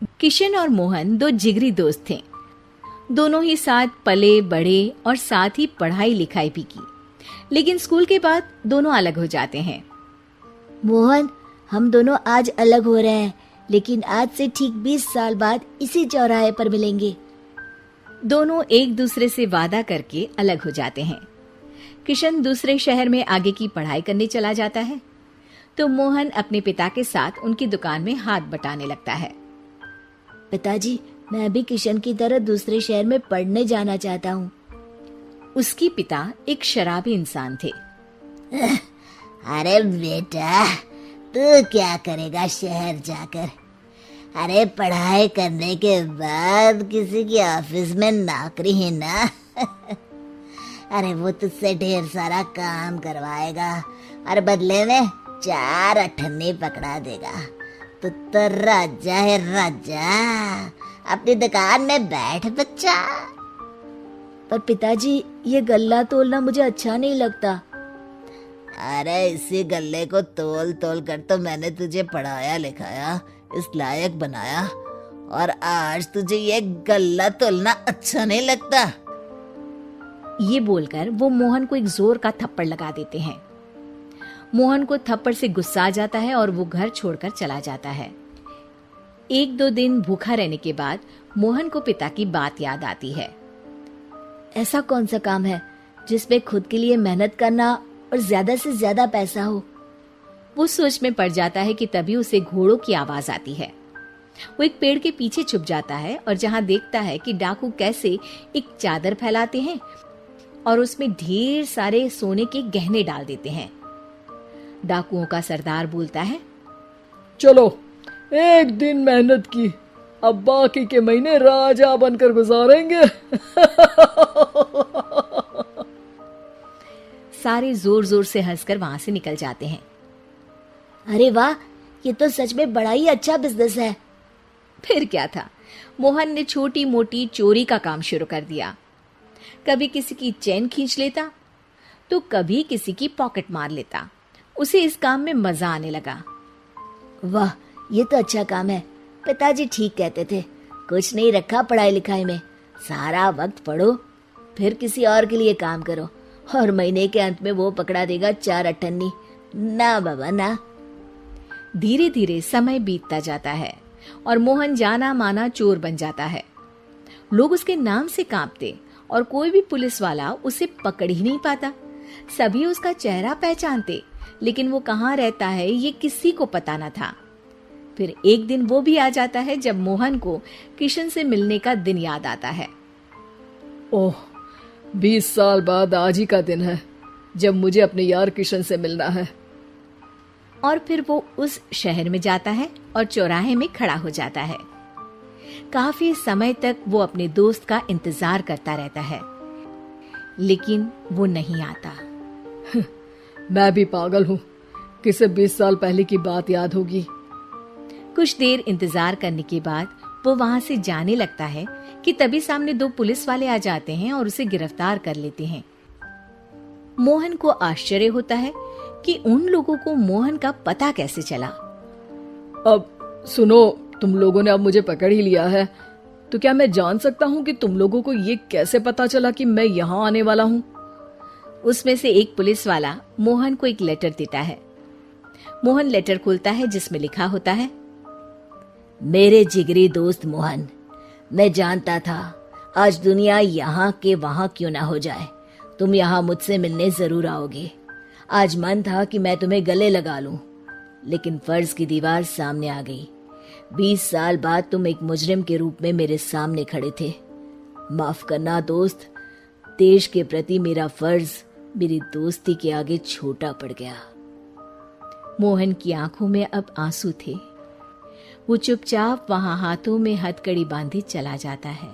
किशन और मोहन दो जिगरी दोस्त थे। दोनों ही साथ पले बड़े और साथ ही पढ़ाई लिखाई भी की, लेकिन स्कूल के बाद दोनों अलग हो जाते हैं। मोहन, हम दोनों आज अलग हो रहे हैं, लेकिन आज से ठीक 20 साल बाद इसी चौराहे पर मिलेंगे। दोनों एक दूसरे से वादा करके अलग हो जाते हैं। किशन दूसरे शहर में आगे की पढ़ाई करने चला जाता है, तो मोहन अपने पिता के साथ उनकी दुकान में हाथ बटाने लगता है। पिताजी, मैं भी किशन की तरह दूसरे शहर में पढ़ने जाना चाहता हूँ। उसके पिता एक शराबी इंसान थे। अरे बेटा, तू क्या करेगा शहर जाकर? अरे पढ़ाई करने के बाद किसी की ऑफिस में नौकरी है ना। अरे वो तुझसे ढेर सारा काम करवाएगा और बदले में 4 अठन्नी पकड़ा देगा। तो राजा है राजा, अपनी दुकान में बैठ बच्चा। पर पिताजी, ये गल्ला तोलना मुझे अच्छा नहीं लगता। अरे इसी गल्ले को तोल तोल कर तो मैंने तुझे पढ़ाया लिखाया, इस लायक बनाया, और आज तुझे ये गल्ला तोलना अच्छा नहीं लगता। ये बोलकर वो मोहन को एक जोर का थप्पड़ लगा देते हैं। मोहन को थप्पड़ से गुस्सा आ जाता है और वो घर छोड़कर चला जाता है। 1-2 दिन भूखा रहने के बाद मोहन को पिता की बात याद आती है। ऐसा कौन सा काम है जिसमें खुद के लिए मेहनत करना और ज्यादा से ज्यादा पैसा हो? वो सोच में पड़ जाता है कि तभी उसे घोड़ों की आवाज आती है। वो एक पेड़ के पीछे छुप जाता है और जहां देखता है कि डाकू कैसे एक चादर फैलाते हैं और उसमें ढेर सारे सोने के गहने डाल देते हैं। डाकुओं का सरदार बोलता है, चलो, एक दिन मेहनत की, अब बाकी के महीने राजा बनकर गुजारेंगे। सारे जोर जोर से हंसकर वहां से निकल जाते हैं। अरे वाह, ये तो सच में बड़ा ही अच्छा बिजनेस है। फिर क्या था, मोहन ने छोटी मोटी चोरी का काम शुरू कर दिया। कभी किसी की चेन खींच लेता तो कभी किसी की पॉकेट मार लेता। उसे इस काम में मजा आने लगा। वाह, ये तो अच्छा काम है। पिताजी ठीक कहते थे, कुछ नहीं रखा पढ़ाई लिखाई में, सारा वक्त पढ़ो, फिर किसी और के लिए काम करो, और महीने के अंत में वो पकड़ा देगा 4 अठन्नी। ना बाबा ना। धीरे धीरे समय बीतता जाता है और मोहन जाना माना चोर बन जाता है। लोग उसके नाम से कांपते और कोई भी पुलिस वाला उसे पकड़ ही नहीं पाता। सभी उसका चेहरा पहचानते, लेकिन वो कहाँ रहता है ये किसी को पता न था। फिर एक दिन वो भी आ जाता है जब मोहन को किशन से मिलने का दिन याद आता है। ओह, 20 साल बाद आज ही का दिन है जब मुझे अपने यार किशन से मिलना है। और फिर वो उस शहर में जाता है और चौराहे में खड़ा हो जाता है। काफी समय तक वो अपने दोस्त का इंतजार करता रहता है, लेकिन वो नहीं आता। मैं भी पागल हूँ, किसे 20 साल पहले की बात याद होगी। कुछ देर इंतजार करने के बाद वो वहां से जाने लगता है कि तभी सामने 2 पुलिस वाले आ जाते हैं और उसे गिरफ्तार कर लेते हैं। मोहन को आश्चर्य होता है कि उन लोगों को मोहन का पता कैसे चला। अब सुनो, तुम लोगों ने अब मुझे पकड़ ही लिया है, तो क्या मैं जान सकता हूँ कि तुम लोगों को ये कैसे पता चला कि मैं यहाँ आने वाला हूँ? उसमें से एक पुलिस वाला मोहन को एक लेटर देता है। मोहन लेटर खोलता है जिसमें लिखा होता है, मेरे जिगरी दोस्त मोहन, मैं जानता था आज दुनिया यहाँ के वहां क्यों ना हो जाए, तुम यहाँ मुझसे मिलने जरूर आओगे। आज मन था कि मैं तुम्हें गले लगा लूं, लेकिन फर्ज की दीवार सामने आ गई। 20 साल बाद तुम एक मुजरिम के रूप में मेरे सामने खड़े थे। माफ करना दोस्त, देश के प्रति मेरा फर्ज मेरी दोस्ती के आगे छोटा पड़ गया। मोहन की आंखों में अब आंसू थे। वो चुपचाप वहां हाथों में हथकड़ी बांधे चला जाता है।